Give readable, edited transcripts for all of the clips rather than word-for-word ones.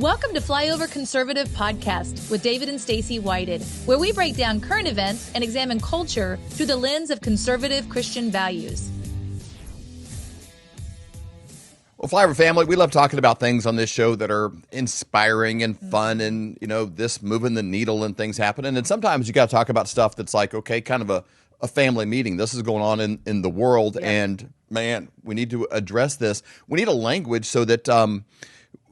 Welcome to FLYOVER Conservative Podcast with David and Stacy Whited, where we break down current events and examine culture through the lens of conservative Christian values. Well, FLYOVER family, we love talking about things on this show that are inspiring and fun and, this moving the needle and things happening. And sometimes you got to talk about stuff that's like, okay, kind of a family meeting. This is going on in the world. Yeah. And, man, we need to address this. We need a language so that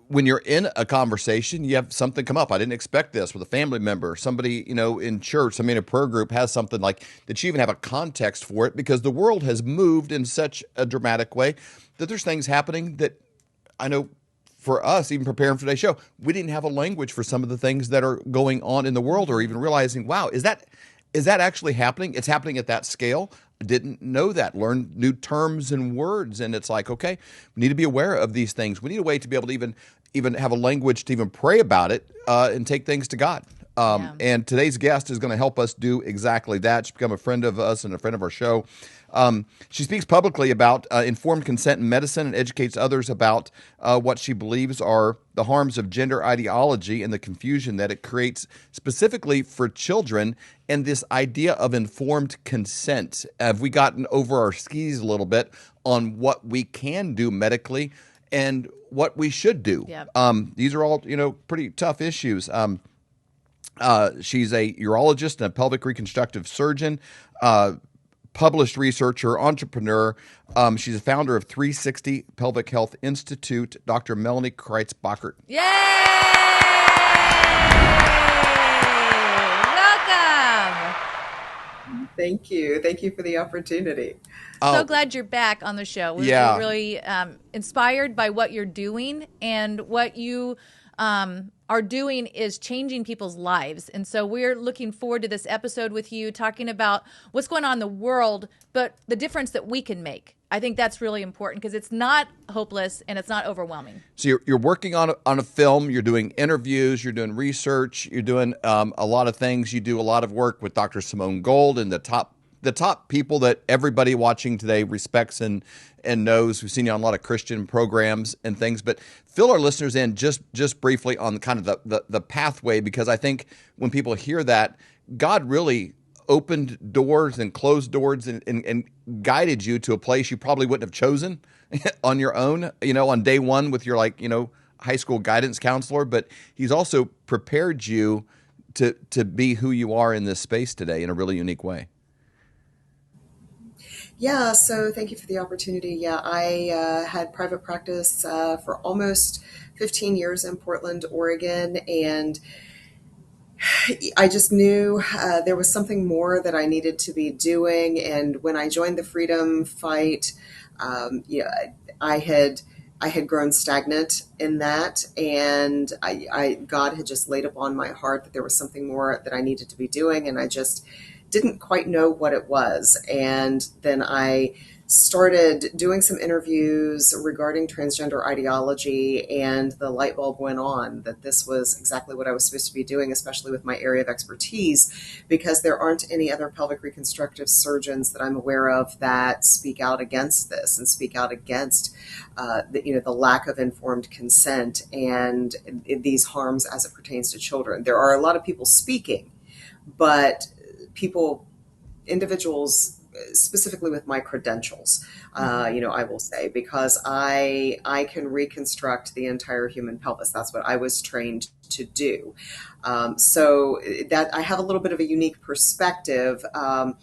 when you're in a conversation, you have something come up. I didn't expect this with a family member, somebody, in church, somebody in a prayer group has something like that you even have a context for it, because the world has moved in such a dramatic way that there's things happening that I know for us, even preparing for today's show, we didn't have a language for some of the things that are going on in the world, or even realizing, wow, is that actually happening? It's happening at that scale. I didn't know that. Learn new terms and words. And it's like, okay, we need to be aware of these things. We need a way to be able to even have a language to even pray about it and take things to God. And today's guest is going to help us do exactly that. She's become a friend of us and a friend of our show. She speaks publicly about informed consent in medicine and educates others about what she believes are the harms of gender ideology and the confusion that it creates specifically for children, and this idea of informed consent. Have we gotten over our skis a little bit on what we can do medically and what we should do? Yep. These are all, pretty tough issues. She's a urologist and a pelvic reconstructive surgeon, published researcher, entrepreneur. She's a founder of 360 Pelvic Health Institute. Dr. Melanie Kreitz-Bachert. Yay! Welcome. Thank you. Thank you for the opportunity. So glad you're back on the show. We're really inspired by what you're doing, and what you are doing is changing people's lives. And so we're looking forward to this episode with you, talking about what's going on in the world, but the difference that we can make. I think that's really important, because it's not hopeless and it's not overwhelming. So you're working on a film, you're doing interviews, you're doing research, you're doing a lot of things. You do a lot of work with Dr. Simone Gold and the top people that everybody watching today respects and knows. We've seen you on a lot of Christian programs and things, but fill our listeners in just briefly on kind of the pathway, because I think when people hear that, God really opened doors and closed doors and guided you to a place you probably wouldn't have chosen on your own, on day one with your high school guidance counselor, but he's also prepared you to be who you are in this space today in a really unique way. Yeah, so thank you for the opportunity. Yeah, I had private practice for almost 15 years in Portland, Oregon, and I just knew there was something more that I needed to be doing. And when I joined the freedom fight, I had grown stagnant in that, and God had just laid upon my heart that there was something more that I needed to be doing, and I just didn't quite know what it was. And then I started doing some interviews regarding transgender ideology, and the light bulb went on that this was exactly what I was supposed to be doing, especially with my area of expertise, because there aren't any other pelvic reconstructive surgeons that I'm aware of that speak out against this and speak out against the lack of informed consent and these harms as it pertains to children. There are a lot of people speaking, but individuals, specifically with my credentials, I will say, because I can reconstruct the entire human pelvis. That's what I was trained to do. So that I have a little bit of a unique perspective. And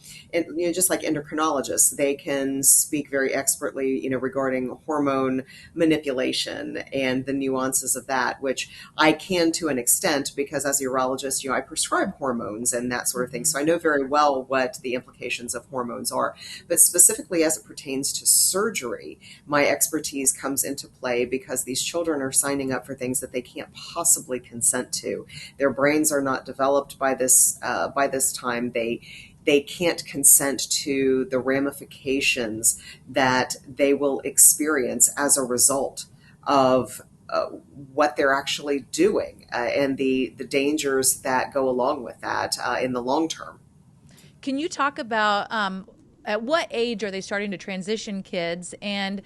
just like endocrinologists, they can speak very expertly, regarding hormone manipulation and the nuances of that, which I can to an extent, because as a urologist, I prescribe hormones and that sort of thing. So I know very well what the implications of hormones are. But specifically as it pertains to surgery, my expertise comes into play, because these children are signing up for things that they can't possibly consent to. Their brains are not developed by this time. They can't consent to the ramifications that they will experience as a result of what they're actually doing and the dangers that go along with that in the long term. Can you talk about at what age are they starting to transition kids, and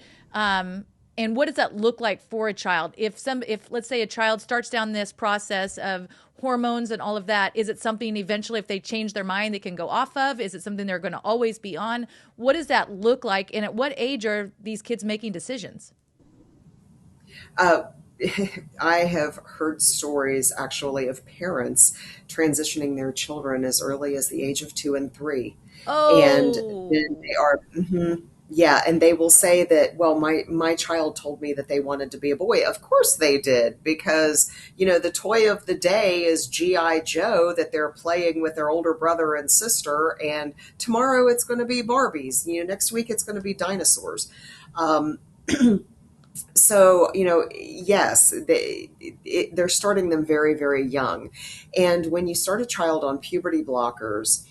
And what does that look like for a child? If let's say a child starts down this process of hormones and all of that, is it something eventually, if they change their mind, they can go off of? Is it something they're going to always be on? What does that look like? And at what age are these kids making decisions? I have heard stories actually of parents transitioning their children as early as the age of 2 and 3. And then they are, yeah, and they will say that, well, my child told me that they wanted to be a boy. Of course they did, because, the toy of the day is G.I. Joe that they're playing with their older brother and sister, and tomorrow it's going to be Barbies. Next week it's going to be dinosaurs. So, yes, they're starting them very, very young. And when you start a child on puberty blockers,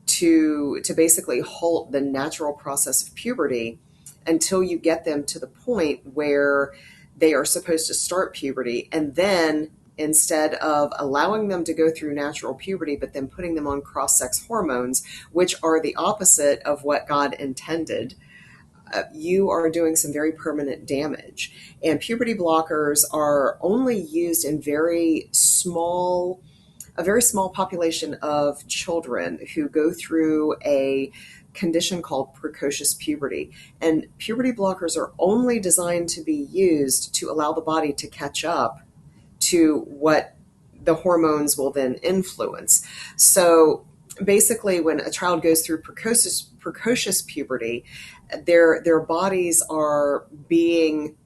to basically halt the natural process of puberty until you get them to the point where they are supposed to start puberty, and then instead of allowing them to go through natural puberty, but then putting them on cross-sex hormones, which are the opposite of what God intended, you are doing some very permanent damage. And puberty blockers are only used in a very small population of children who go through a condition called precocious puberty. And puberty blockers are only designed to be used to allow the body to catch up to what the hormones will then influence. So basically, when a child goes through precocious puberty, their bodies are being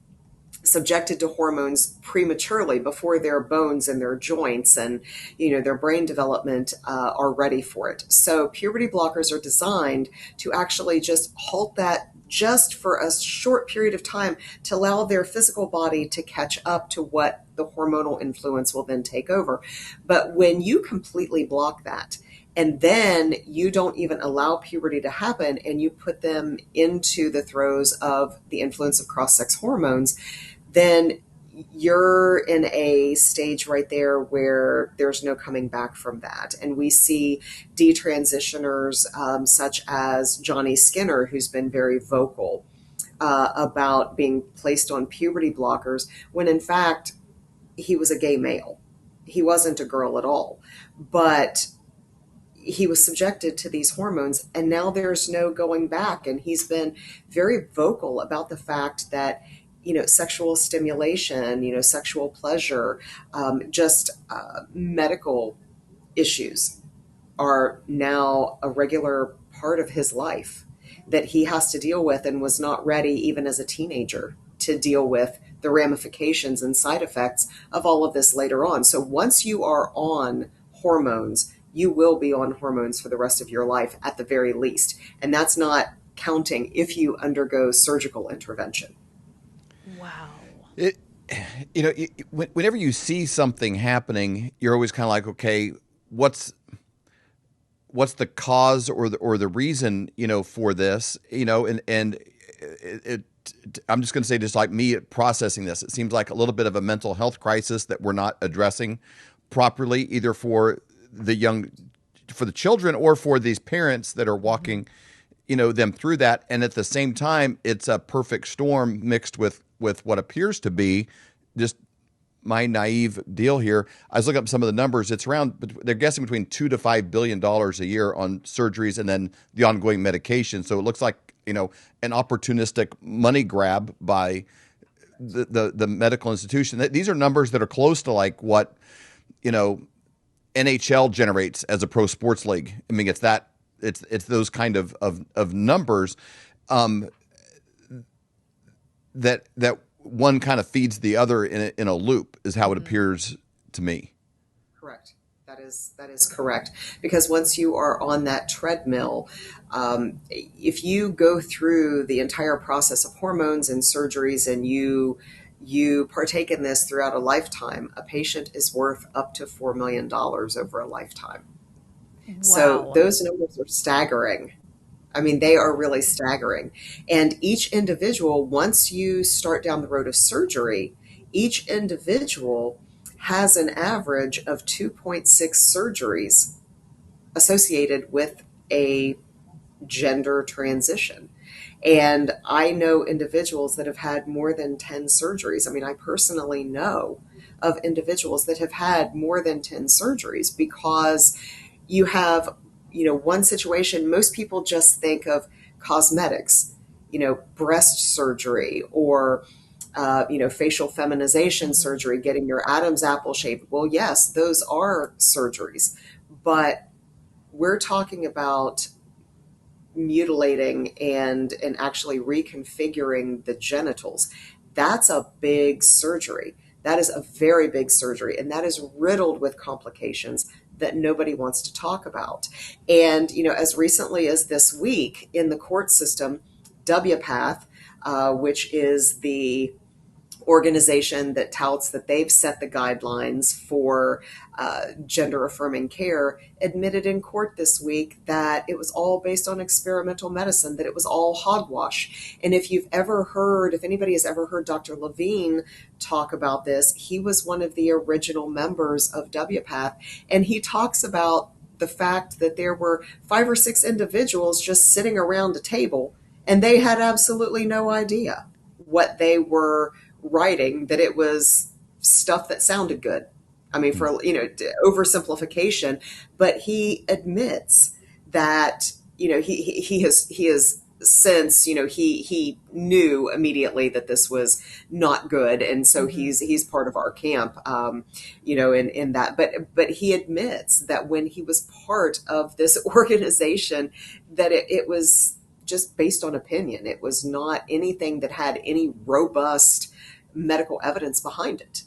subjected to hormones prematurely before their bones and their joints and their brain development are ready for it. So puberty blockers are designed to actually just halt that just for a short period of time to allow their physical body to catch up to what the hormonal influence will then take over. But when you completely block that, and then you don't even allow puberty to happen, and you put them into the throes of the influence of cross-sex hormones, then you're in a stage right there where there's no coming back from that. And we see detransitioners such as Johnny Skinner, who's been very vocal about being placed on puberty blockers, when in fact he was a gay male. He wasn't a girl at all. But he was subjected to these hormones, and now there's no going back. And he's been very vocal about the fact that, sexual stimulation, sexual pleasure, medical issues are now a regular part of his life that he has to deal with, and was not ready even as a teenager to deal with the ramifications and side effects of all of this later on. So once you are on hormones, you will be on hormones for the rest of your life at the very least. And that's not counting if you undergo surgical intervention. Wow. Whenever you see something happening, you're always kind of like, okay, what's the cause or the reason, for this, and I'm just going to say, just like me processing this, it seems like a little bit of a mental health crisis that we're not addressing properly, either for the children or for these parents that are walking, them through that. And at the same time, it's a perfect storm mixed with what appears to be just my naive deal here. I was looking up some of the numbers. It's around, they're guessing between $2 to $5 billion a year on surgeries and then the ongoing medication. So it looks like, an opportunistic money grab by the medical institution. These are numbers that are close to like what, NHL generates as a pro sports league. I mean, it's those kind of numbers that one kind of feeds the other in a loop is how it appears to me. Correct. That is correct. Because once you are on that treadmill, if you go through the entire process of hormones and surgeries, and you partake in this throughout a lifetime, a patient is worth up to $4 million over a lifetime. Wow. So those numbers are staggering. I mean, they are really staggering. And each individual, once you start down the road of surgery, each individual has an average of 2.6 surgeries associated with a gender transition. And I know individuals that have had more than 10 surgeries. I mean, I personally know of individuals that have had more than 10 surgeries because you have, one situation, most people just think of cosmetics, breast surgery or facial feminization surgery, getting your Adam's apple shaped. Well, yes, those are surgeries, but we're talking about mutilating and actually reconfiguring the genitals. That's a big surgery. That is a very big surgery, and that is riddled with complications that nobody wants to talk about. And, as recently as this week in the court system, WPATH, which is the organization that touts that they've set the guidelines for gender affirming care, admitted in court this week that it was all based on experimental medicine, that it was all hogwash. And if anybody has ever heard Dr. Levine talk about this, he was one of the original members of WPATH, and he talks about the fact that there were 5 or 6 individuals just sitting around a table, and they had absolutely no idea what they were writing, that it was stuff that sounded good. I mean, for, oversimplification, but he admits that, he has since, he knew immediately that this was not good. And so he's part of our camp, in that, but he admits that when he was part of this organization, that it was just based on opinion. It was not anything that had any robust medical evidence behind it.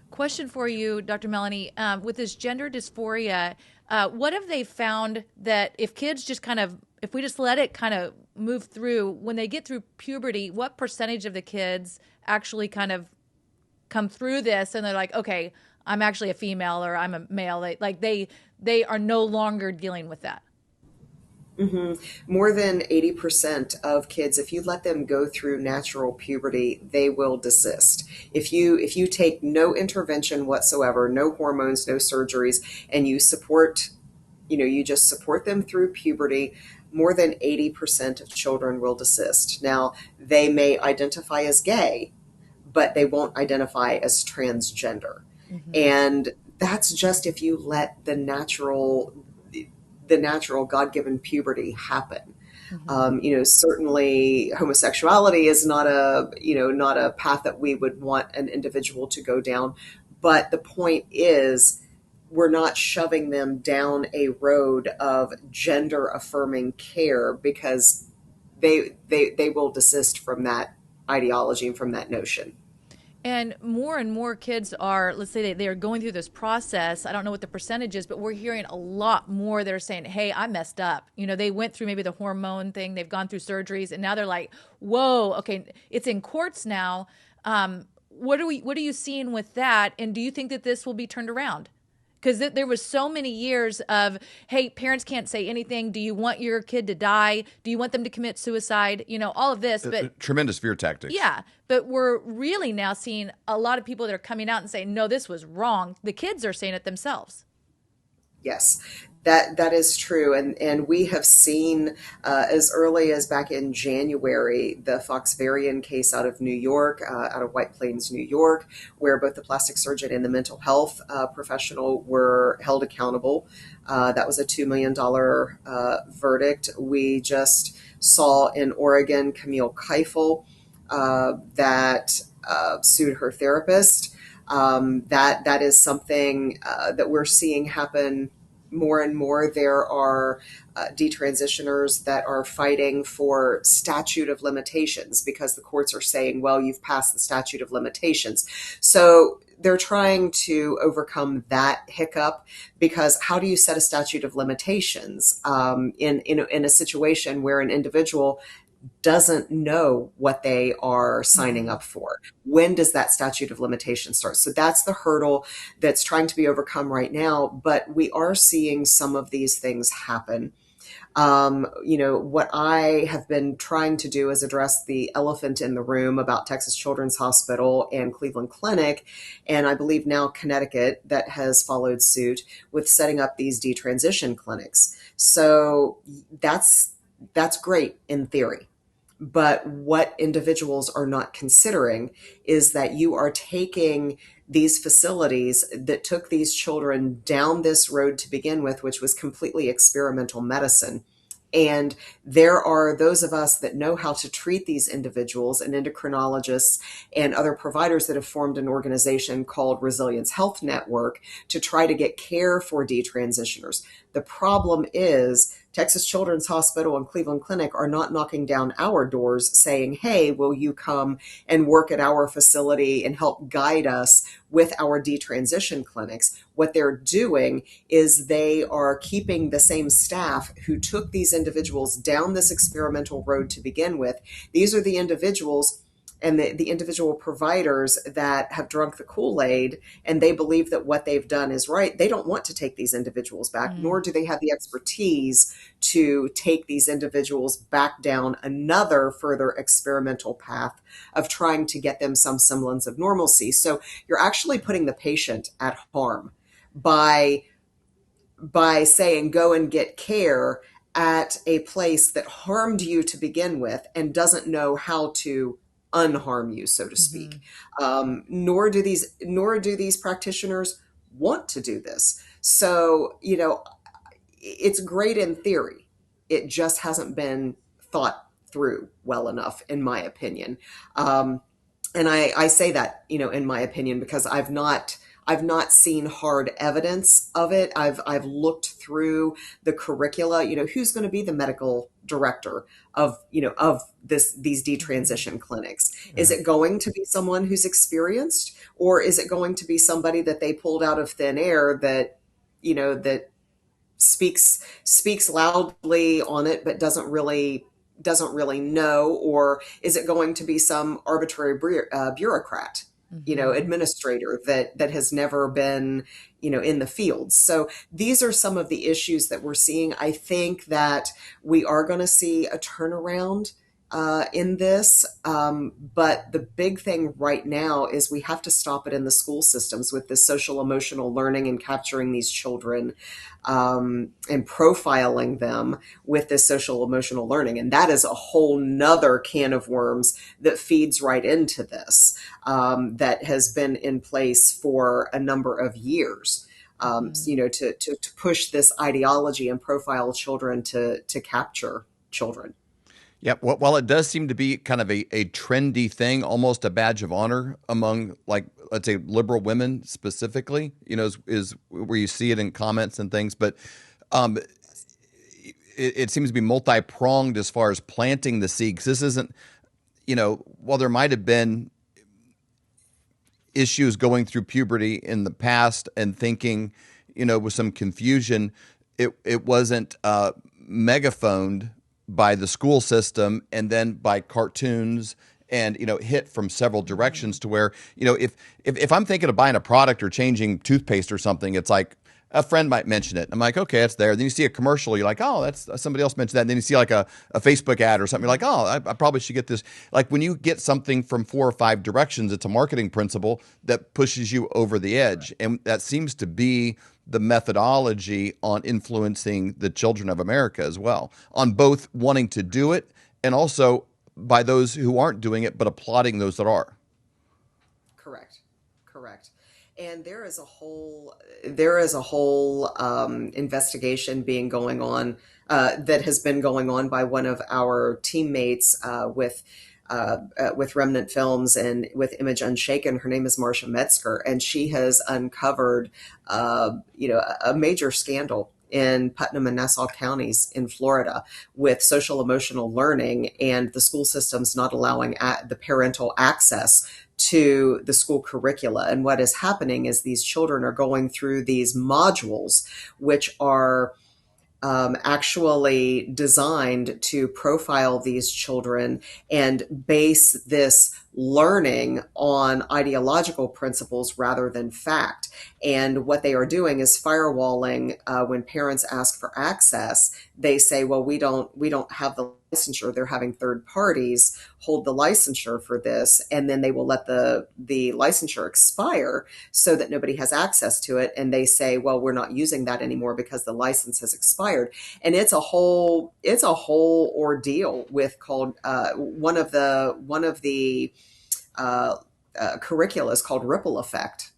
Question for you, Dr. Melanie. With this gender dysphoria, what have they found that if kids just if we just let it kind of move through, when they get through puberty, what percentage of the kids actually kind of come through this and they're like, okay, I'm actually a female or I'm a male? They are no longer dealing with that. More than 80% of kids, if you let them go through natural puberty, they will desist. If you take no intervention whatsoever, no hormones, no surgeries, and you just support them through puberty, more than 80% of children will desist. Now, they may identify as gay, but they won't identify as transgender. And that's just if you let the natural God-given puberty happen. Certainly homosexuality is not a path that we would want an individual to go down. But the point is, we're not shoving them down a road of gender affirming care, because they will desist from that ideology and from that notion. And more kids are, let's say they are going through this process. I don't know what the percentage is, but we're hearing a lot more that are saying, hey, I messed up. They went through maybe the hormone thing. They've gone through surgeries, and now they're like, whoa, okay, it's in courts now. What are you seeing with that? And do you think that this will be turned around? Because there was so many years of, hey, parents can't say anything. Do you want your kid to die? Do you want them to commit suicide? All of this. But tremendous fear tactics. Yeah. But we're really now seeing a lot of people that are coming out and saying, no, this was wrong. The kids are saying it themselves. Yes, that is true. And we have seen as early as back in January, the Foxvarian case out of New York, out of White Plains, New York, where both the plastic surgeon and the mental health professional were held accountable. That was a $2 million verdict. We just saw in Oregon, Camille Keifel, that sued her therapist. That is something that we're seeing happen more and more. There are detransitioners that are fighting for statute of limitations because the courts are saying, well, you've passed the statute of limitations. So they're trying to overcome that hiccup, because how do you set a statute of limitations in a situation where an individual doesn't know what they are signing up for? When does that statute of limitations start? So that's the hurdle that's trying to be overcome right now. But we are seeing some of these things happen. What I have been trying to do is address the elephant in the room about Texas Children's Hospital and Cleveland Clinic, and I believe now Connecticut, that has followed suit with setting up these detransition clinics. So that's great in theory. But what individuals are not considering is that you are taking these facilities that took these children down this road to begin with, which was completely experimental medicine. And there are those of us that know how to treat these individuals, and endocrinologists and other providers that have formed an organization called Resilience Health Network to try to get care for detransitioners. The problem is Texas Children's Hospital and Cleveland Clinic are not knocking down our doors saying, hey, will you come and work at our facility and help guide us with our detransition clinics? What they're doing is they are keeping the same staff who took these individuals down this experimental road to begin with. These are the individuals and the individual providers that have drunk the Kool-Aid and they believe that what they've done is right. They don't want to take these individuals back, nor do they have the expertise to take these individuals back down another further experimental path of trying to get them some semblance of normalcy. So you're actually putting the patient at harm by saying go and get care at a place that harmed you to begin with and doesn't know how to unharm you, so to speak. Nor do these practitioners want to do this. So, it's great in theory. It just hasn't been thought through well enough, in my opinion. And I say that, in my opinion, because I've not seen hard evidence of it. I've looked through the curricula, who's going to be the medical director of these detransition clinics. Yeah. Is it going to be someone who's experienced, or is it going to be somebody that they pulled out of thin air that speaks loudly on it, but doesn't really know? Or is it going to be some arbitrary bureaucrat, administrator that has never been, in the field? So these are some of the issues that we're seeing. I think that we are going to see a turnaround in this. But the big thing right now is we have to stop it in the school systems with this social emotional learning and capturing these children and profiling them with this social emotional learning. And that is a whole nother can of worms that feeds right into this, that has been in place for a number of years. To push this ideology and profile children to capture children. Yeah, while it does seem to be kind of a trendy thing, almost a badge of honor among, like, let's say, liberal women specifically, is where you see it in comments and things. But it seems to be multi-pronged as far as planting the seed. Because this isn't, while there might have been issues going through puberty in the past and thinking, with some confusion, it wasn't megaphoned by the school system and then by cartoons and, hit from several directions to where, if I'm thinking of buying a product or changing toothpaste or something, it's like a friend might mention it. I'm like, okay, it's there. Then you see a commercial. You're like, oh, that's somebody else mentioned that. And then you see like a Facebook ad or something. You're like, oh, I probably should get this. Like when you get something from 4 or 5 directions, it's a marketing principle that pushes you over the edge. And that seems to be the methodology on influencing the children of America as well, on both wanting to do it and also by those who aren't doing it, but applauding those that are. Correct. And there is a whole investigation being going on that has been going on by one of our teammates with Remnant Films and with Image Unshaken. Her name is Marcia Metzger, and she has uncovered a major scandal in Putnam and Nassau counties in Florida with social emotional learning and the school systems not allowing the parental access to the school curricula. And what is happening is these children are going through these modules, which are actually designed to profile these children and base this learning on ideological principles rather than fact. And what they are doing is firewalling. When parents ask for access, they say, well, we don't have the licensure. They're having third parties hold the licensure for this, and then they will let the licensure expire so that nobody has access to it. And they say, well, we're not using that anymore because the license has expired. And it's a whole ordeal with called one of the curricula is called Ripple Effect,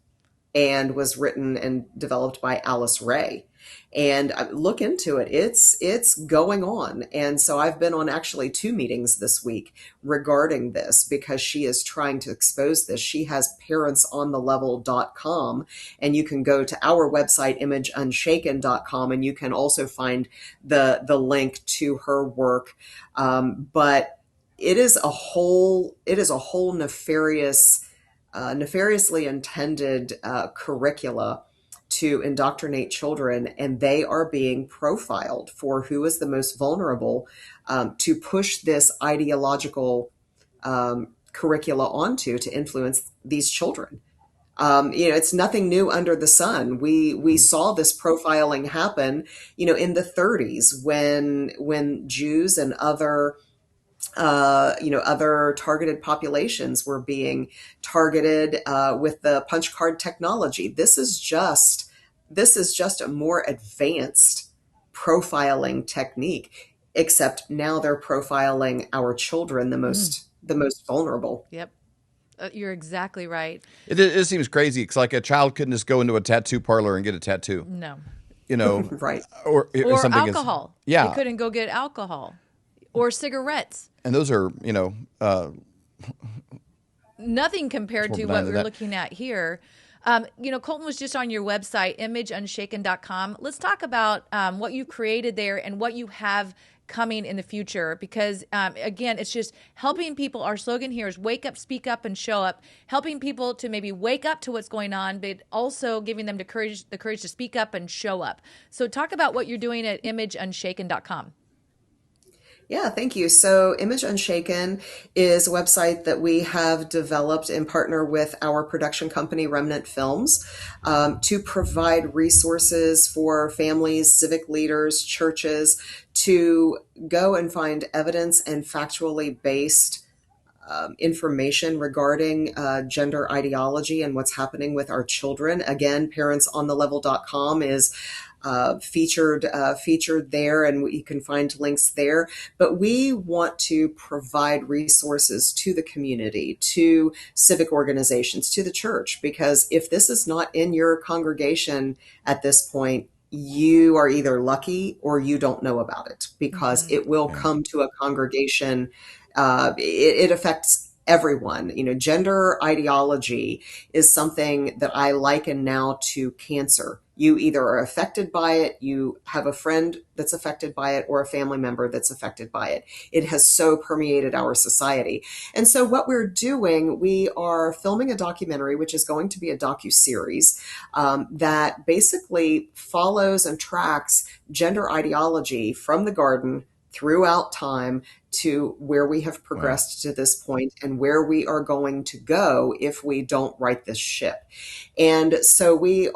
and was written and developed by Alice Ray. And look into it. It's going on. And so I've been on actually 2 meetings this week regarding this, because she is trying to expose this. She has parentsonthelevel.com, and you can go to our website, imageunshaken.com, and you can also find the link to her work. But it is a whole nefariously intended curricula to indoctrinate children, and they are being profiled for who is the most vulnerable, to push this ideological curricula onto, to influence these children. It's nothing new under the sun. We saw this profiling happen, in the 30s when Jews and other targeted populations were being targeted with the punch card technology. This is just a more advanced profiling technique, except now they're profiling our children, the most vulnerable. Yep. You're exactly right. It seems crazy. It's like a child couldn't just go into a tattoo parlor and get a tattoo. No. Right. Or something alcohol. Yeah. They couldn't go get alcohol or cigarettes. And those are, nothing compared to what we're looking at here. Colton was just on your website, imageunshaken.com. Let's talk about what you created there and what you have coming in the future, because again, it's just helping people. Our slogan here is wake up, speak up, and show up, helping people to maybe wake up to what's going on, but also giving them the courage to speak up and show up. So talk about what you're doing at imageunshaken.com. Yeah, thank you. So Image Unshaken is a website that we have developed in partner with our production company, Remnant Films, to provide resources for families, civic leaders, churches to go and find evidence and factually based information regarding gender ideology and what's happening with our children. Again, parentsonthelevel.com is featured there, and you can find links there. But we want to provide resources to the community, to civic organizations, to the church, because if this is not in your congregation at this point, you are either lucky or you don't know about it, because it will come to a congregation. It affects everyone. Gender ideology is something that I liken now to cancer. You either are affected by it, you have a friend that's affected by it, or a family member that's affected by it. It has so permeated our society. And so what we're doing, we are filming a documentary, which is going to be a docuseries that basically follows and tracks gender ideology from the garden throughout time to where we have progressed to this point, and where we are going to go if we don't right this ship. And so we're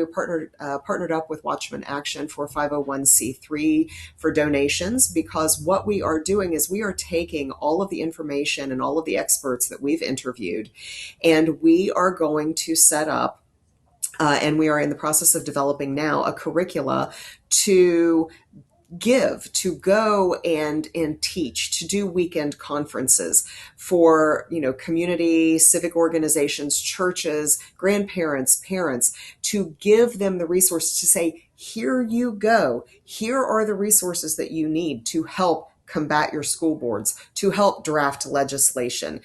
partnered up with Watchman Action for 501c3 for donations, because what we are doing is we are taking all of the information and all of the experts that we've interviewed, and we are going to set up and we are in the process of developing now a curricula to go and teach, to do weekend conferences for, community, civic organizations, churches, grandparents, parents, to give them the resources to say, here you go. Here are the resources that you need to help combat your school boards, to help draft legislation.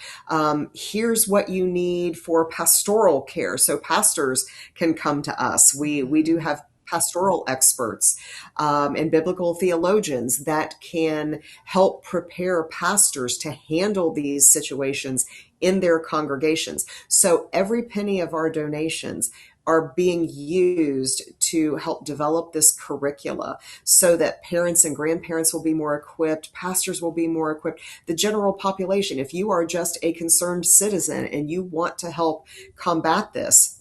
Here's what you need for pastoral care, so pastors can come to us. We do have pastoral experts and biblical theologians that can help prepare pastors to handle these situations in their congregations. So every penny of our donations are being used to help develop this curricula so that parents and grandparents will be more equipped, pastors will be more equipped, the general population. If you are just a concerned citizen and you want to help combat this,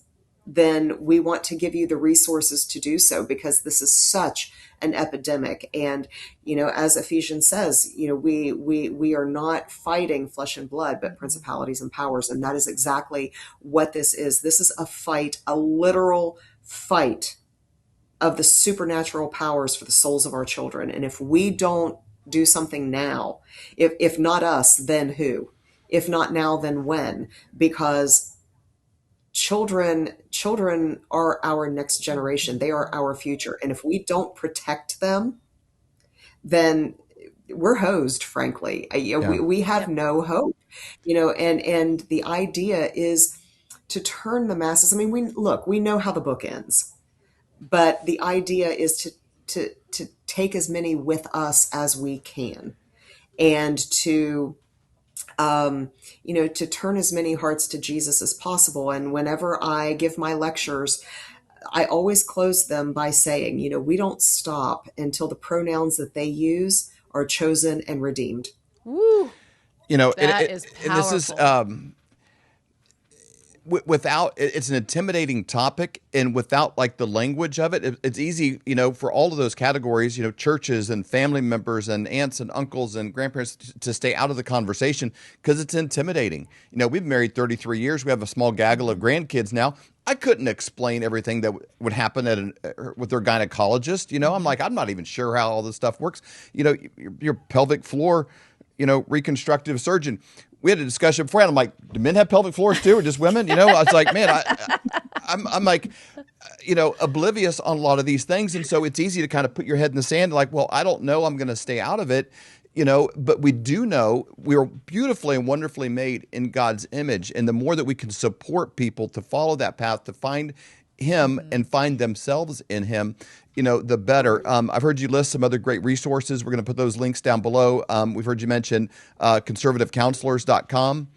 then we want to give you the resources to do so, because this is such an epidemic. And, as Ephesians says, we are not fighting flesh and blood, but principalities and powers. And that is exactly what this is. This is a fight, a literal fight of the supernatural powers for the souls of our children. And if we don't do something now, if not us, then who? If not now, then when? Because children are our next generation. They are our future. And if we don't protect them, then we're hosed, frankly. We have no hope, and the idea is to turn the masses. I mean, we know how the book ends, but the idea is to take as many with us as we can, and to to turn as many hearts to Jesus as possible. And whenever I give my lectures, I always close them by saying, we don't stop until the pronouns that they use are chosen and redeemed. Woo. That is powerful. And this is it's an intimidating topic, and without like the language of it, it's easy, for all of those categories, churches and family members and aunts and uncles and grandparents to stay out of the conversation because it's intimidating. We've been married 33 years. We have a small gaggle of grandkids now. I couldn't explain everything that would happen with their gynecologist. I'm like, I'm not even sure how all this stuff works. Your pelvic floor, reconstructive surgeon. We had a discussion before, and I'm like, do men have pelvic floors too, or just women? I was like, man, I'm like, oblivious on a lot of these things. And so it's easy to kind of put your head in the sand, like, well, I don't know, I'm going to stay out of it. But we do know we are beautifully and wonderfully made in God's image. And the more that we can support people to follow that path, to find Him and find themselves in Him, the better. I've heard you list some other great resources. We're going to put those links down below. We've heard you mention conservativecounselors.com.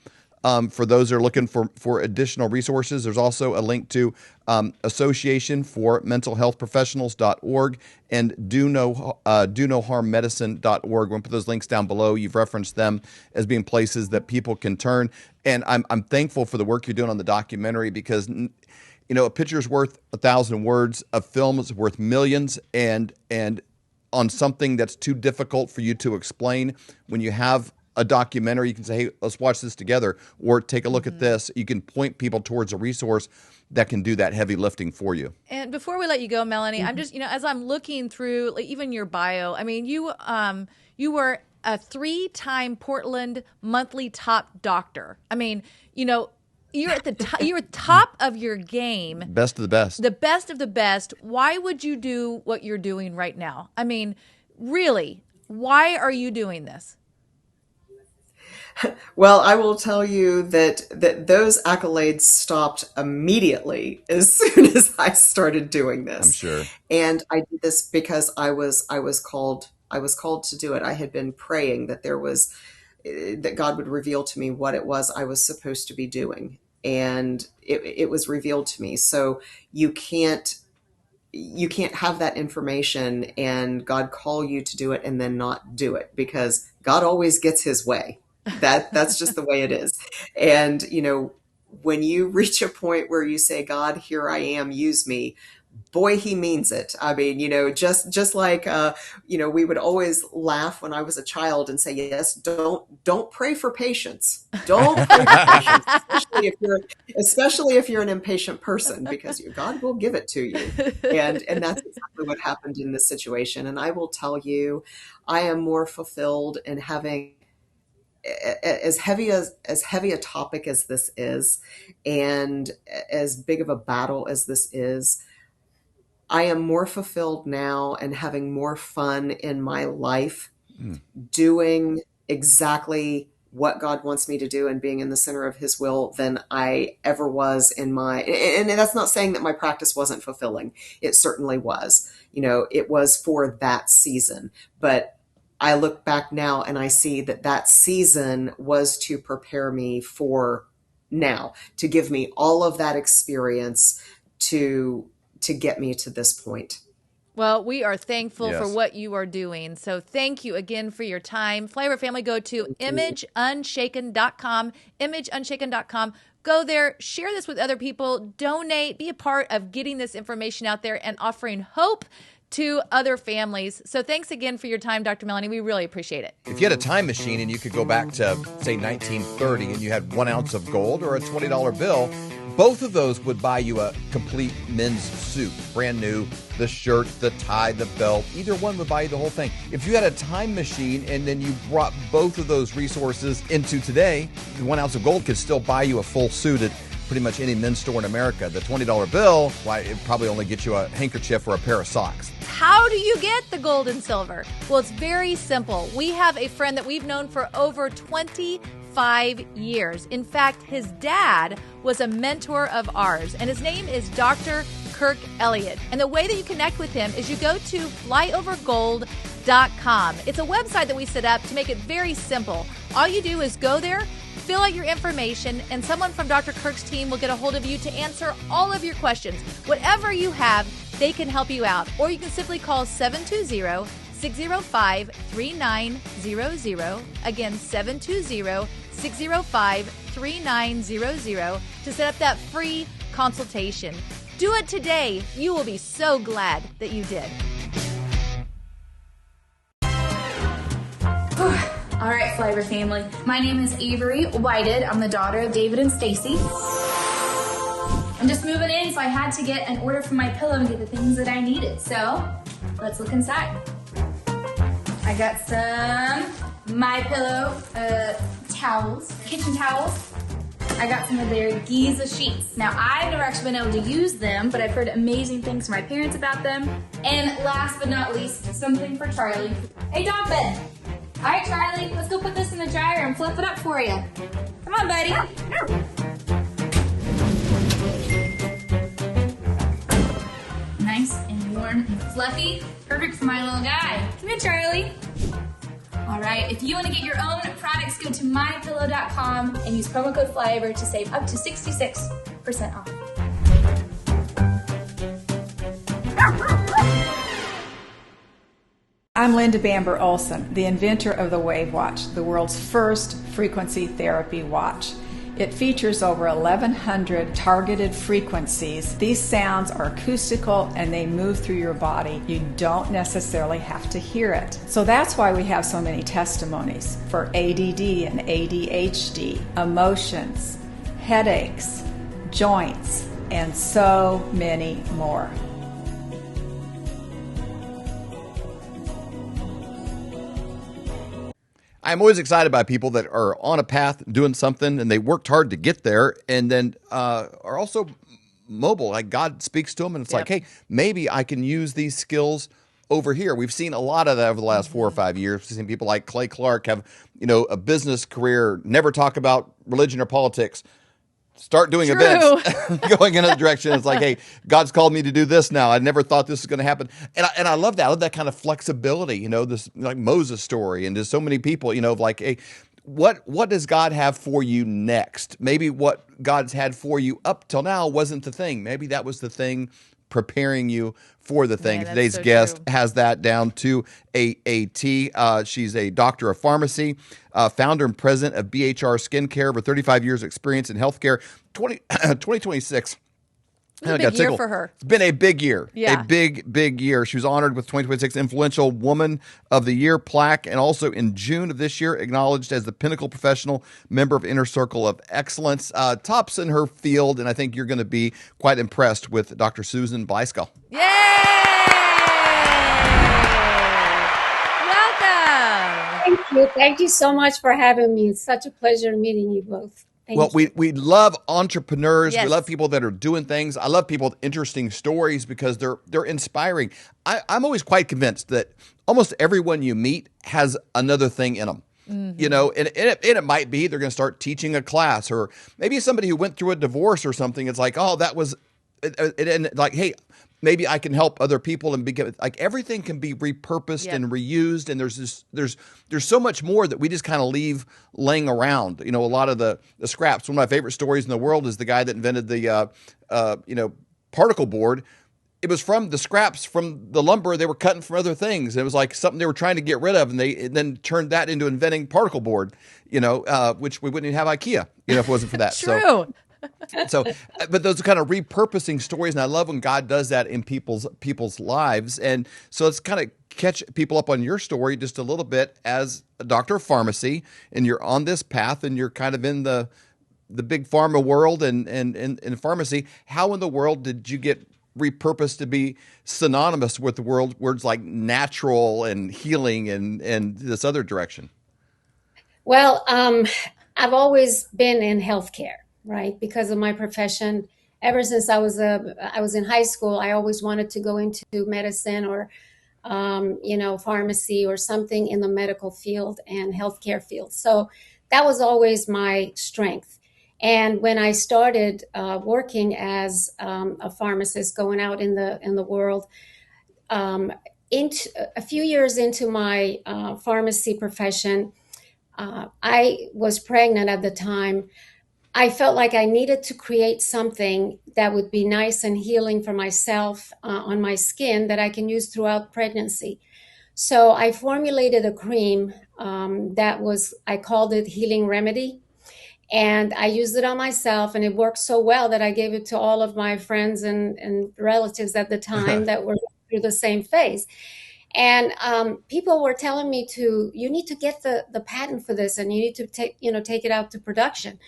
For those that are looking for additional resources, there's also a link to Association for Mental Health Professionals.org and do no harm medicine.org. We're going to put those links down below. You've referenced them as being places that people can turn. And I'm thankful for the work you're doing on the documentary, because a picture's worth 1,000 words, a film is worth millions, and on something that's too difficult for you to explain, when you have a documentary, you can say, hey, let's watch this together, or take a look at this. You can point people towards a resource that can do that heavy lifting for you. And before we let you go, Melanie, I'm just, as I'm looking through, like, even your bio, I mean, you were a 3-time Portland monthly top doctor. I mean, you're at the top. You're top of your game. Best of the best. The best of the best. Why would you do what you're doing right now? I mean, really, why are you doing this? Well, I will tell you that those accolades stopped immediately as soon as I started doing this. I'm sure. And I did this because I was called to do it. I had been praying that that God would reveal to me what it was I was supposed to be doing. And it was revealed to me. So you can't have that information and God call you to do it and then not do it, because God always gets His way. That's just the way it is. And, when you reach a point where you say, God, here I am, use me, boy, He means it. I mean, just like, we would always laugh when I was a child and say, yes, don't pray for patience. Don't pray for patience, especially if you're an impatient person, because God will give it to you. And that's exactly what happened in this situation. And I will tell you, I am more fulfilled in having as heavy a topic as this is, and as big of a battle as this is. I am more fulfilled now and having more fun in my life doing exactly what God wants me to do and being in the center of His will than I ever was in and that's not saying that my practice wasn't fulfilling. It certainly was. It was for that season. But I look back now and I see that season was to prepare me for now, to give me all of that experience to get me to this point. Well, we are thankful Yes. for what you are doing. So thank you again for your time. FLYOVER family, go to imageunshaken.com, imageunshaken.com. Go there, share this with other people, donate, be a part of getting this information out there and offering hope to other families. So thanks again for your time, Dr. Melanie. We really appreciate it. If you had a time machine and you could go back to, say, 1930 and you had 1 ounce of gold or a $20 bill, both of those would buy you a complete men's suit, brand new, the shirt, the tie, the belt. Either one would buy you the whole thing. If you had a time machine and then you brought both of those resources into today, the 1 ounce of gold could still buy you a full suit at pretty much any men's store in America. The $20 bill, why, it probably only gets you a handkerchief or a pair of socks. How do you get the gold and silver? Well, it's very simple. We have a friend that we've known for over 25 years. In fact, his dad was a mentor of ours, and his name is Dr. Kirk Elliott. And the way that you connect with him is you go to flyovergold.com. It's a website that we set up to make it very simple. All you do is go there, fill out your information, and someone from Dr. Kirk's team will get a hold of you to answer all of your questions. Whatever you have, they can help you out. Or you can simply call 720-605-3900. Again, 720-605-3900 to set up that free consultation. Do it today. You will be so glad that you did. All right, FLYOVER family. My name is Avery Whited. I'm the daughter of David and Stacy. I'm just moving in, so I had to get an order for my pillow and get the things that I needed. So let's look inside. I got some My Pillow towels, kitchen towels. I got some of their Giza sheets. Now, I've never actually been able to use them, but I've heard amazing things from my parents about them. And last but not least, something for Charlie. Hey, dog bed. All right, Charlie, let's go put this in the dryer and fluff it up for you. Come on, buddy. Nice and warm and fluffy. Perfect for my little guy. Come here, Charlie. All right, if you want to get your own products, go to mypillow.com and use promo code FLYOVER to save up to 66% off. I'm Linda Bamber Olson, the inventor of the Wave Watch, the world's first frequency therapy watch. It features over 1,100 targeted frequencies. These sounds are acoustical and they move through your body. You don't necessarily have to hear it. So that's why we have so many testimonies for ADD and ADHD, emotions, headaches, joints, and so many more. I'm always excited by people that are on a path doing something and they worked hard to get there and then are also mobile. Like God speaks to them and it's like, hey, maybe I can use these skills over here. We've seen a lot of that over the last 4 or 5 years. We've seen people like Clay Clark have, a business career, never talk about religion or politics. Start doing events, going in a direction. It's like, hey, God's called me to do this now. I never thought this was going to happen. And I love that. I love that kind of flexibility, this like Moses story. And there's so many people, like, hey, what does God have for you next? Maybe what God's had for you up till now wasn't the thing. Maybe that was the thing preparing you for the thing. Today's guest has that down to a T. She's a doctor of pharmacy, founder and president of BHR Skincare, over 35 years experience in healthcare. 2026. It's a big year for her. It's been a big year. Yeah. A big year. She was honored with 2026 Influential Woman of the Year plaque, and also in June of this year, acknowledged as the Pinnacle Professional Member of Inner Circle of Excellence. Tops in her field, and I think you're going to be quite impressed with Dr. Susan Blyskell. Yay! Welcome. Thank you. Thank you so much for having me. It's such a pleasure meeting you both. We love entrepreneurs. Yes. We love people that are doing things. I love people with interesting stories because they're inspiring. I'm always quite convinced that almost everyone you meet has another thing in them. Mm-hmm. And it might be they're going to start teaching a class, or maybe somebody who went through a divorce or something. It's like, oh, that was and like, hey, maybe I can help other people, and like everything can be repurposed and reused. And there's so much more that we just kind of leave laying around. A lot of the scraps. One of my favorite stories in the world is the guy that invented the particle board. it was from the scraps from the lumber they were cutting from other things. It was like something they were trying to get rid of, and they then turned that into inventing particle board, which we wouldn't even have IKEA, if it wasn't for that. True. So, but those are kind of repurposing stories, and I love when God does that in people's lives. And so let's kind of catch people up on your story just a little bit as a doctor of pharmacy, and you're on this path, and you're kind of in the big pharma world and in pharmacy. How in the world did you get repurposed to be synonymous with the words like natural and healing and this other direction? Well, I've always been in healthcare, right? Because of my profession. Ever since I was in high school, I always wanted to go into medicine or, pharmacy or something in the medical field and healthcare field. So that was always my strength. And when I started working as a pharmacist, going out in the world, into a few years into my pharmacy profession, I was pregnant at the time. I felt like I needed to create something that would be nice and healing for myself on my skin that I can use throughout pregnancy. So I formulated a cream I called it Healing Remedy. And I used it on myself, and it worked so well that I gave it to all of my friends and relatives at the time that were through the same phase. And people were telling me you need to get the patent for this, and you need to take it out to production.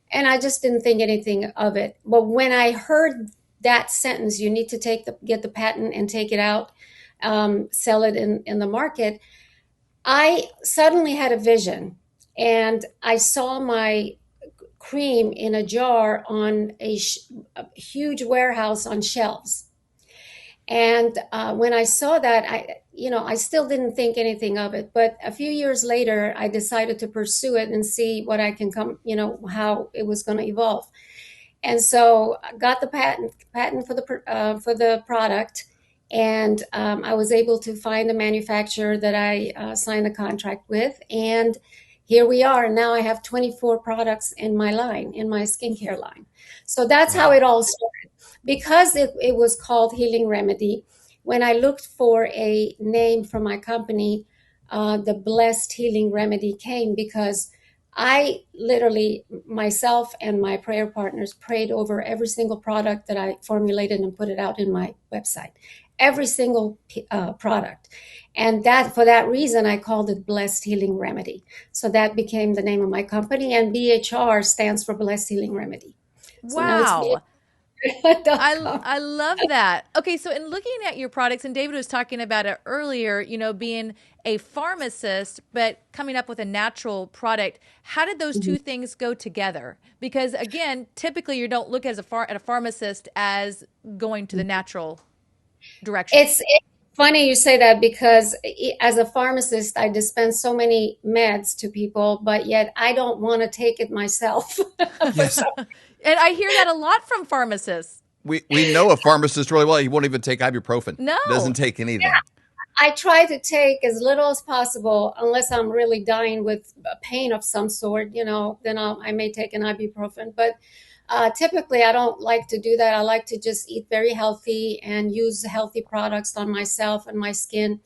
And I just didn't think anything of it. But when I heard that sentence, you need to get the patent and take it out, sell it in the market, I suddenly had a vision, and I saw my cream in a jar on a huge warehouse on shelves. And when I saw that, I still didn't think anything of it. But a few years later, I decided to pursue it and see what I can how it was going to evolve. And so I got the patent for the product. And I was able to find a manufacturer that I signed a contract with. And here we are. Now I have 24 products in my skincare line. So that's how it all started. Because it was called Healing Remedy, when I looked for a name for my company, the Blessed Healing Remedy came because I literally, myself and my prayer partners, prayed over every single product that I formulated and put it out in my website. Every single product. And for that reason, I called it Blessed Healing Remedy. So that became the name of my company, and BHR stands for Blessed Healing Remedy. Wow. I love that. Okay, so in looking at your products, and David was talking about it earlier, being a pharmacist, but coming up with a natural product, how did those two things go together? Because again, typically you don't look at a pharmacist as going to the natural direction. It's funny you say that, because as a pharmacist, I dispense so many meds to people, but yet I don't want to take it myself. Yes. And I hear that a lot from pharmacists. We know a pharmacist really well. He won't even take ibuprofen. No. Doesn't take anything. Yeah. I try to take as little as possible, unless I'm really dying with pain of some sort, then I may take an ibuprofen. But typically, I don't like to do that. I like to just eat very healthy and use healthy products on myself and my skin,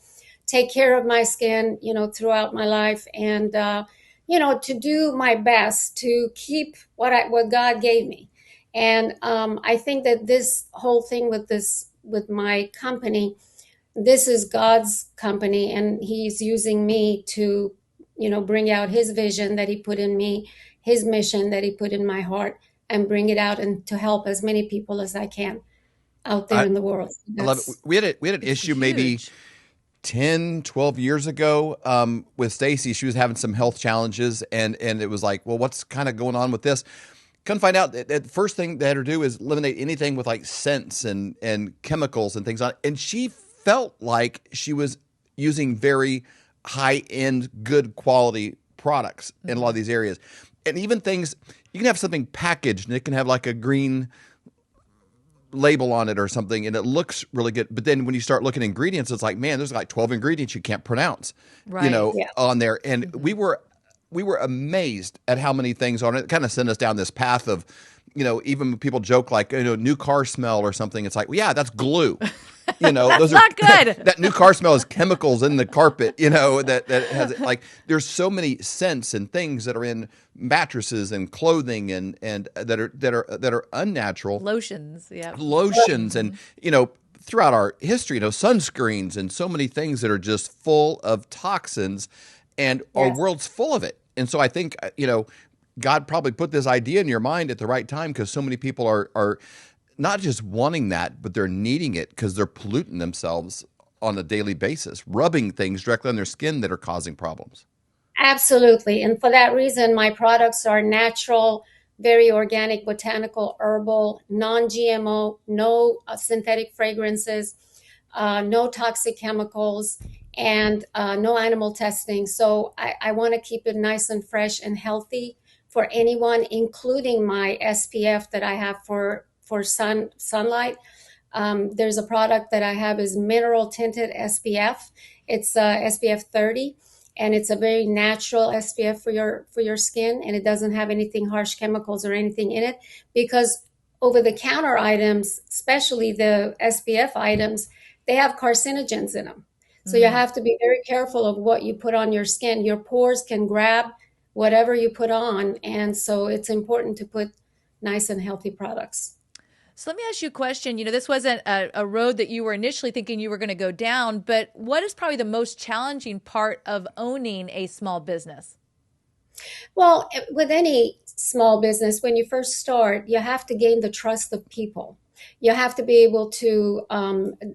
take care of my skin, throughout my life, and to do my best to keep what God gave me. And I think that this whole thing with my company, this is God's company, and He's using me to, bring out His vision that He put in me, His mission that He put in my heart, and bring it out and to help as many people as I can out there in the world. I love it. We had an issue maybe 10, 12 years ago with Stacy. She was having some health challenges, and it was like, well, what's kind of going on with this? Couldn't find out that the first thing they had her do is eliminate anything with like scents and chemicals and things on it. And she felt like she was using very high-end, good quality products in a lot of these areas. And even things, you can have something packaged and it can have like a green label on it or something, and it looks really good. But then when you start looking at ingredients, it's like, man, there's like 12 ingredients you can't pronounce, on there. And we were amazed at how many things on it. It kind of sent us down this path of, even when people joke like, new car smell or something, it's like, well, yeah, that's glue. That's not good. That new car smell is chemicals in the carpet, that has like, there's so many scents and things that are in mattresses and clothing and that are unnatural. Lotions. Yeah. Lotions. And, throughout our history, sunscreens and so many things that are just full of toxins, and our world's full of it. And so I think, God probably put this idea in your mind at the right time, because so many people are not just wanting that, but they're needing it because they're polluting themselves on a daily basis, rubbing things directly on their skin that are causing problems. Absolutely. And for that reason, my products are natural, very organic, botanical, herbal, non-GMO, no synthetic fragrances, no toxic chemicals, and no animal testing. So I want to keep it nice and fresh and healthy for anyone, including my SPF that I have for sunlight. There's a product that I have is mineral tinted SPF. It's SPF 30, and it's a very natural SPF for your skin, and it doesn't have anything harsh chemicals or anything in it, because over-the-counter items, especially the SPF items, they have carcinogens in them. So you have to be very careful of what you put on your skin. Your pores can grab whatever you put on, and so it's important to put nice and healthy products. So let me ask you a question. This wasn't a road that you were initially thinking you were going to go down, but what is probably the most challenging part of owning a small business? Well, with any small business, when you first start, you have to gain the trust of people. You have to be able to,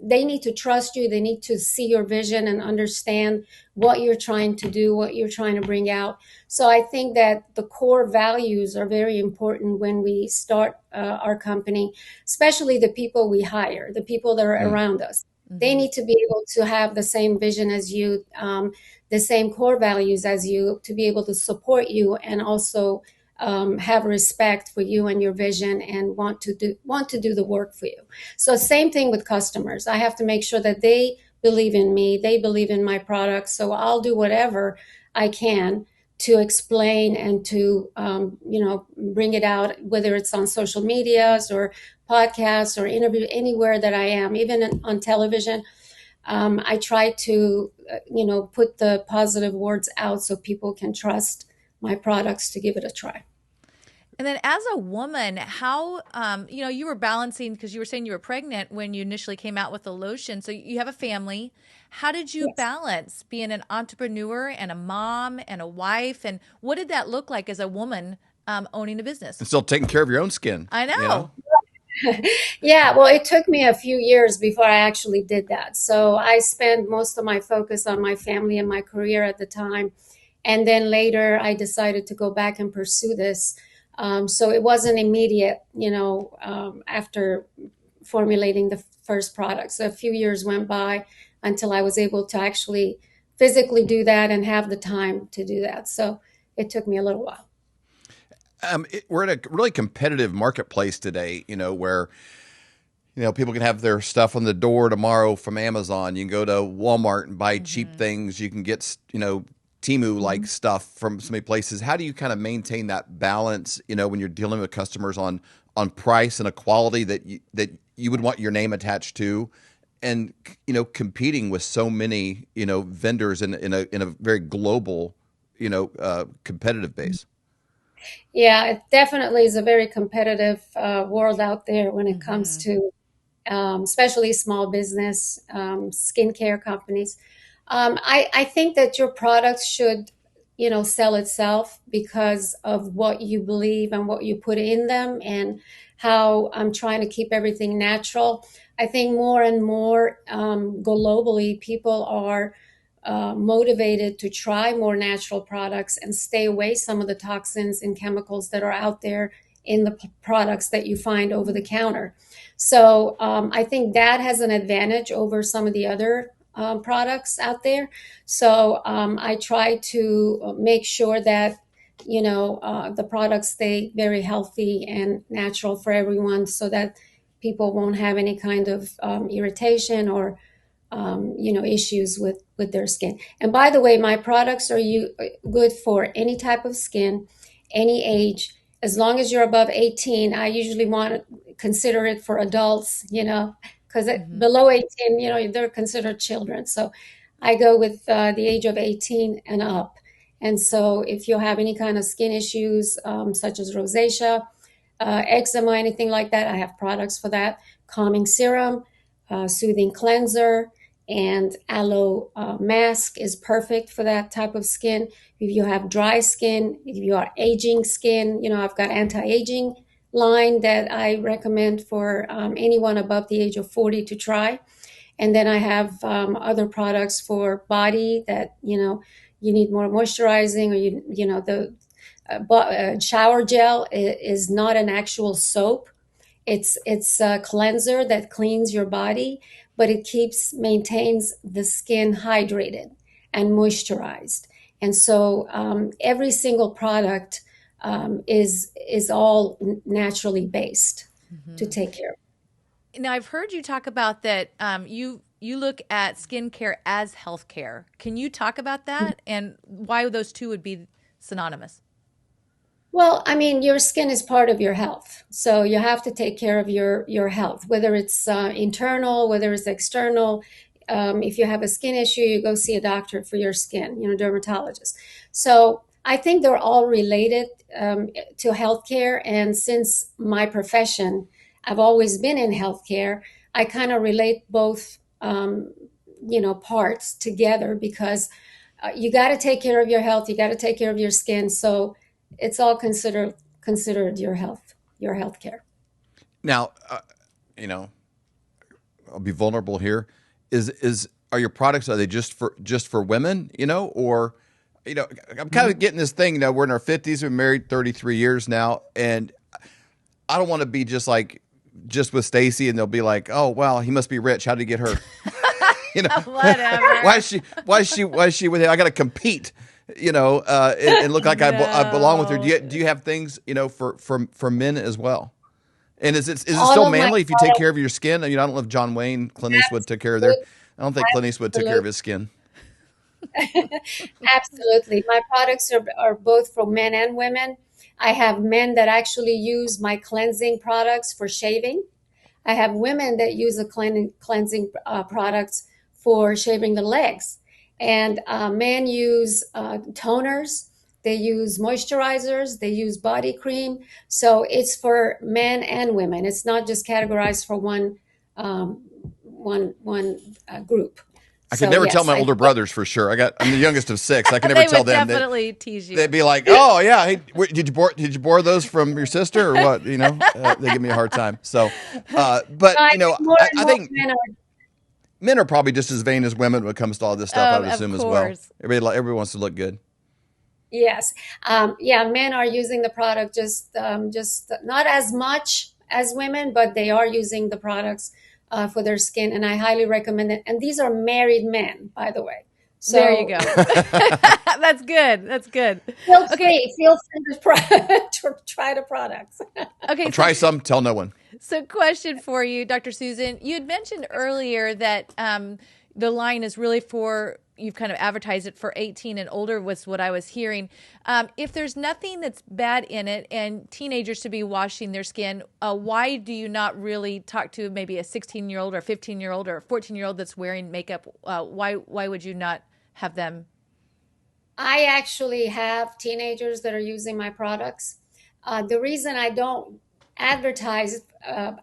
they need to trust you. They need to see your vision and understand what you're trying to do, what you're trying to bring out. So I think that the core values are very important when we start our company, especially the people we hire, the people that are around us. They need to be able to have the same vision as you, the same core values as you, to be able to support you, and also have respect for you and your vision, and want to do the work for you. So same thing with customers. I have to make sure that they believe in me, they believe in my products. So I'll do whatever I can to explain and to bring it out, whether it's on social medias or podcasts or interview, anywhere that I am, even on television. I try to put the positive words out so people can trust my products to give it a try. And then as a woman, how, you were balancing, because you were saying you were pregnant when you initially came out with the lotion. So you have a family. How did you balance being an entrepreneur and a mom and a wife? And what did that look like as a woman owning a business? And still taking care of your own skin. I know. Yeah, well, it took me a few years before I actually did that. So I spent most of my focus on my family and my career at the time. And then later I decided to go back and pursue this. So it wasn't immediate, after formulating the first product. So a few years went by until I was able to actually physically do that and have the time to do that. So it took me a little while. We're in a really competitive marketplace today, where, people can have their stuff on the door tomorrow from Amazon. You can go to Walmart and buy cheap things. You can get, Temu-like stuff from so many places. How do you kind of maintain that balance, when you're dealing with customers on price and a quality that you would want your name attached to, and, competing with so many, vendors in a very global, competitive base? Yeah, it definitely is a very competitive world out there when it comes to especially small business, skincare companies. I think that your products should, sell itself because of what you believe and what you put in them, and how I'm trying to keep everything natural. I think more and more globally, people are motivated to try more natural products and stay away some of the toxins and chemicals that are out there in the products that you find over the counter. So I think that has an advantage over some of the other products out there. So I try to make sure that, the products stay very healthy and natural for everyone, so that people won't have any kind of irritation or issues with their skin. And by the way, my products are good for any type of skin, any age, as long as you're above 18, I usually want to consider it for adults, because below 18, they're considered children. So I go with the age of 18 and up. And so if you have any kind of skin issues, such as rosacea, eczema, anything like that, I have products for that. Calming serum, soothing cleanser, and aloe mask is perfect for that type of skin. If you have dry skin, if you are aging skin, I've got anti-aging line that I recommend for anyone above the age of 40 to try. And then I have other products for body that, you need more moisturizing, or the shower gel is not an actual soap. It's a cleanser that cleans your body, but it maintains the skin hydrated and moisturized. And so every single product is all naturally based to take care of. Now, I've heard you talk about that you look at skincare as healthcare. Can you talk about that and why those two would be synonymous? Well, I mean, your skin is part of your health. So you have to take care of your health, whether it's internal, whether it's external. If you have a skin issue, you go see a doctor for your skin, dermatologist. So I think they're all related to healthcare. And since my profession, I've always been in healthcare, I kind of relate both, parts together, because you got to take care of your health. You got to take care of your skin. So it's all considered your health care. Now, I'll be vulnerable here. Are your products, are they just for women, or, I'm kind of getting this thing, we're in our 50s, we're married 33 years now. And I don't want to be just with Stacy and they'll be like, oh, well, he must be rich. How did he get her? Whatever. Why is she with him? I got to compete. And look like I belong with her. Do you have things, for men as well? And is it still manly if you take care of your skin? I don't know if John Wayne, Clint Eastwood took care of their. I don't think Clint Eastwood took care of his skin. Absolutely, my products are both for men and women. I have men that actually use my cleansing products for shaving. I have women that use the cleansing products for shaving the legs. And men use toners, they use moisturizers, they use body cream. So it's for men and women. It's not just categorized for one group. I can never tell my older brothers for sure. I'm the youngest of 6. I can never tell them. They would definitely tease you. They'd be like, "Oh yeah, hey, did you borrow those from your sister or what?" They give me a hard time. So, but I think men are probably just as vain as women when it comes to all this stuff. I would assume as well. Everybody wants to look good. Yes, men are using the product just not as much as women, but they are using the products for their skin, and I highly recommend it. And these are married men, by the way. So there you go. That's good. Feel free to try the products. Okay, try some. Tell no one. So, question for you, Dr. Susan. You had mentioned earlier that the line is really for, you've kind of advertised it for 18 and older, was what I was hearing. If there's nothing that's bad in it and teenagers should be washing their skin, why do you not really talk to maybe a 16-year-old or 15-year-old or a 14-year-old that's wearing makeup? Why would you not have them? I actually have teenagers that are using my products. The reason I don't advertise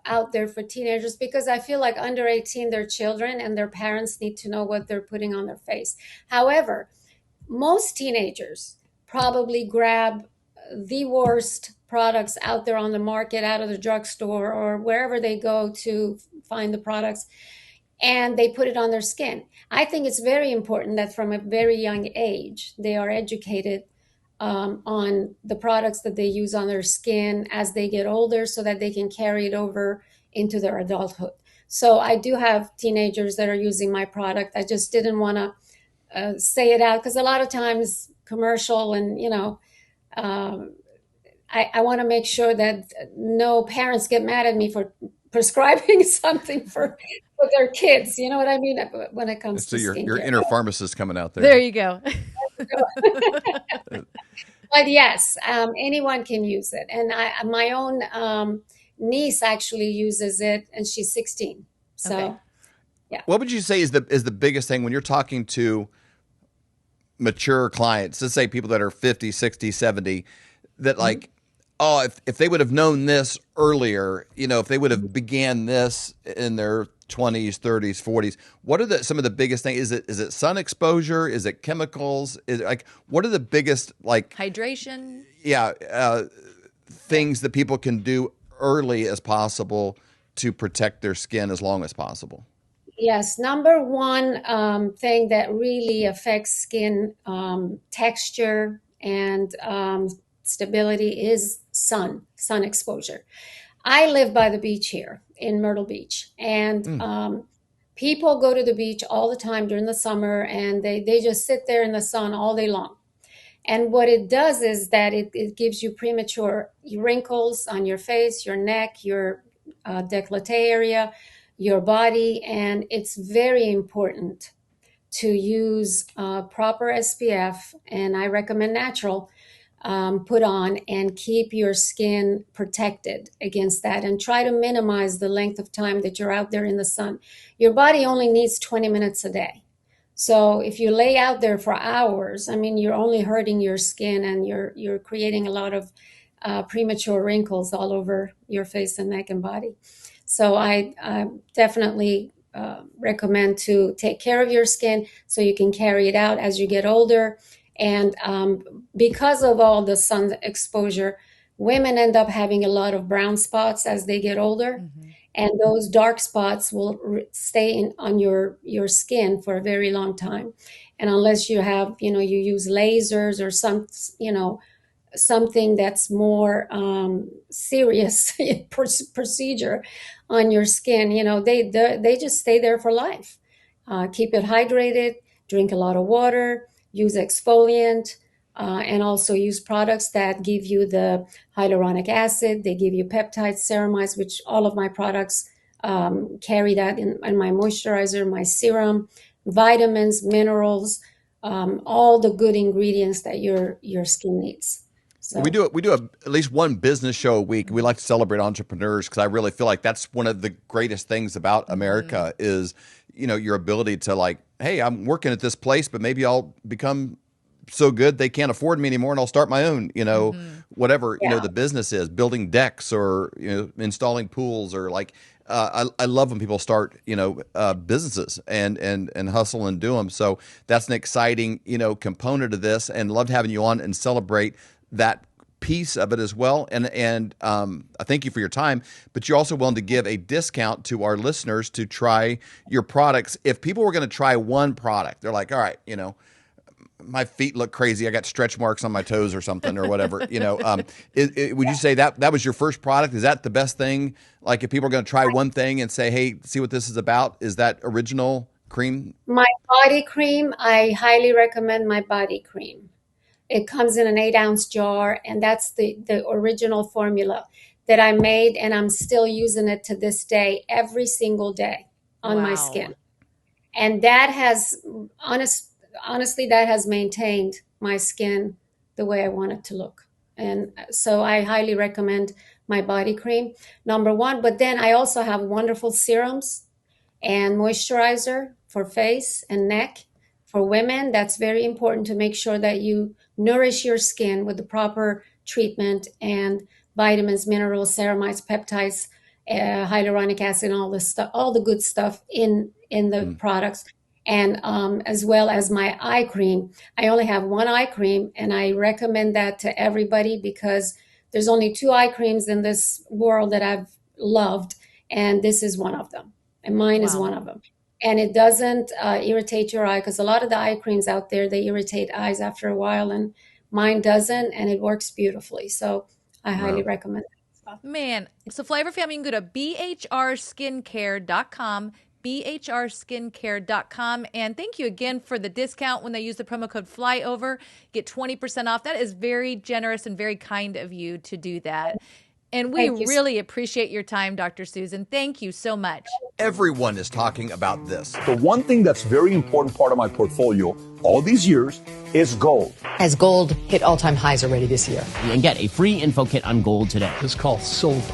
out there for teenagers, because I feel like under 18, they're children and their parents need to know what they're putting on their face. However, most teenagers probably grab the worst products out there on the market, out of the drugstore or wherever they go to find the products, and they put it on their skin. I think it's very important that from a very young age, they are educated on the products that they use on their skin as they get older, so that they can carry it over into their adulthood. So I do have teenagers that are using my product. I just didn't want to say it out, because a lot of times commercial and, I want to make sure that no parents get mad at me for prescribing something for their kids. You know what I mean? When it comes to your inner pharmacist coming out there. There you go. But yes, anyone can use it. And my own niece actually uses it, and she's 16. So, Okay. yeah. What would you say is the biggest thing when you're talking to mature clients, let's say people that are 50, 60, 70, that like, oh, if they would have known this earlier, if they would have began this in their 20s, 30s, 40s, what are some of the biggest things? Is it sun exposure? Is it chemicals? Is it like, what are the biggest, like, Hydration? things that people can do early as possible to protect their skin as long as possible? Yes, number one thing that really affects skin texture and stability is sun exposure. I live by the beach here in Myrtle Beach, and people go to the beach all the time during the summer, and they just sit there in the sun all day long. And what it does is that it gives you premature wrinkles on your face, your neck, your décolleté area, your body. And it's very important to use proper SPF, and I recommend natural, put on and keep your skin protected against that, and try to minimize the length of time that you're out there in the sun. Your body only needs 20 minutes a day. So if you lay out there for hours, I mean, you're only hurting your skin, and you're creating a lot of premature wrinkles all over your face and neck and body. So I definitely recommend to take care of your skin so you can carry it out as you get older. And because of all the sun exposure, women end up having a lot of brown spots as they get older. Mm-hmm. And those dark spots will stay on your skin for a very long time. And unless you have, you use lasers or something that's more serious procedure on your skin, they just stay there for life. Keep it hydrated, drink a lot of water, use exfoliant, and also use products that give you the hyaluronic acid. They give you peptides, ceramides, which all of my products carry that in my moisturizer, my serum, vitamins, minerals, all the good ingredients that your skin needs. So. We do at least one business show a week. We like to celebrate entrepreneurs because I really feel like that's one of the greatest things about America is, your ability to like, hey, I'm working at this place, but maybe I'll become so good they can't afford me anymore and I'll start my own, whatever, the business is, building decks or, installing pools or like, I love when people start, businesses and hustle and do them. So that's an exciting, component of this, and loved having you on and celebrate that piece of it as well. And I thank you for your time, but you're also willing to give a discount to our listeners to try your products. If people were going to try one product, they're like, all right, my feet look crazy, I got stretch marks on my toes or something or whatever, would you say that was your first product? Is that the best thing? Like if people are going to try one thing and say, hey, see what this is about, is that original cream? My body cream, I highly recommend my body cream. It comes in an 8-ounce jar, and that's the original formula that I made, and I'm still using it to this day, every single day on my skin. And that has, honestly, that has maintained my skin the way I want it to look. And so I highly recommend my body cream, number one. But then I also have wonderful serums and moisturizer for face and neck. For women, that's very important to make sure that you nourish your skin with the proper treatment and vitamins, minerals, ceramides, peptides, hyaluronic acid, and all this stuff, all the good stuff in the products. And as well as my eye cream. I only have one eye cream, and I recommend that to everybody because there's only 2 eye creams in this world that I've loved, and this is one of them. And mine is one of them. And it doesn't irritate your eye, because a lot of the eye creams out there, they irritate eyes after a while, and mine doesn't, and it works beautifully. So I highly recommend it. Man, so FLYOVER family, you can go to bhrskincare.com, bhrskincare.com. And thank you again for the discount when they use the promo code FLYOVER. Get 20% off. That is very generous and very kind of you to do that. And we really appreciate your time, Dr. Susan. Thank you so much. Everyone is talking about this. The one thing that's very important part of my portfolio all these years is gold. As gold hit all-time highs already this year. And get a free info kit on gold today. It's called silver.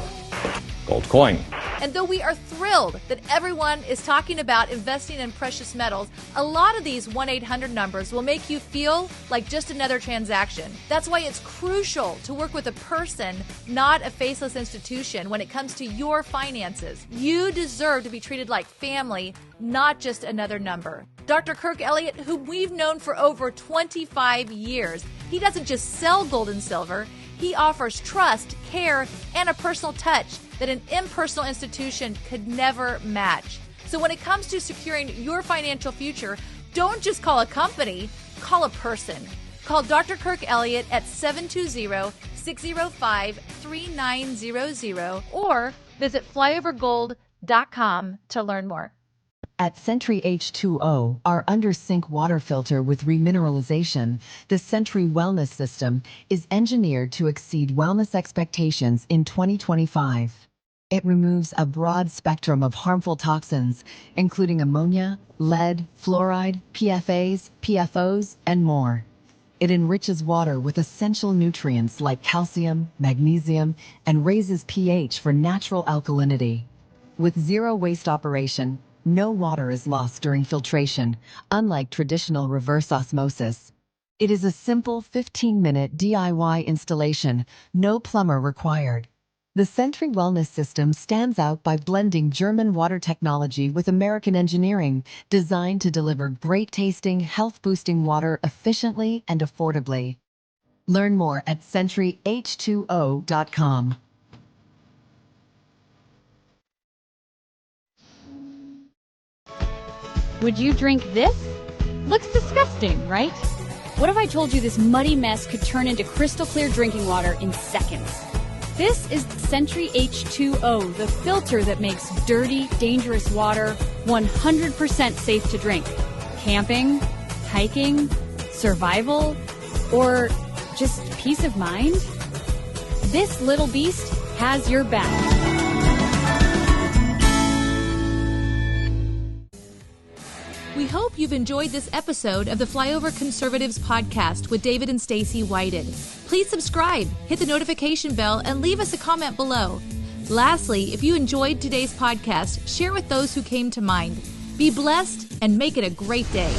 Gold coin. And though we are thrilled that everyone is talking about investing in precious metals, a lot of these 1-800 numbers will make you feel like just another transaction. That's why it's crucial to work with a person, not a faceless institution, when it comes to your finances. You deserve to be treated like family, not just another number. Dr. Kirk Elliott, whom we've known for over 25 years, he doesn't just sell gold and silver. He offers trust, care, and a personal touch that an impersonal institution could never match. So when it comes to securing your financial future, don't just call a company, call a person. Call Dr. Kirk Elliott at 720-605-3900 or visit flyovergold.com to learn more. At Sentry H2O, our under-sink water filter with remineralization, the Sentry Wellness System is engineered to exceed wellness expectations in 2025. It removes a broad spectrum of harmful toxins, including ammonia, lead, fluoride, PFAs, PFOs, and more. It enriches water with essential nutrients like calcium, magnesium, and raises pH for natural alkalinity. With zero waste operation, no water is lost during filtration, unlike traditional reverse osmosis. It is a simple 15-minute DIY installation, no plumber required. The Sentry Wellness System stands out by blending German water technology with American engineering, designed to deliver great-tasting, health-boosting water efficiently and affordably. Learn more at SentryH2O.com. Would you drink this? Looks disgusting, right? What if I told you this muddy mess could turn into crystal clear drinking water in seconds? This is Sentry H2O, the filter that makes dirty, dangerous water 100% safe to drink. Camping, hiking, survival, or just peace of mind? This little beast has your back. We hope you've enjoyed this episode of the Flyover Conservatives podcast with David and Stacy Whited. Please subscribe, hit the notification bell, and leave us a comment below. Lastly, if you enjoyed today's podcast, share with those who came to mind. Be blessed and make it a great day.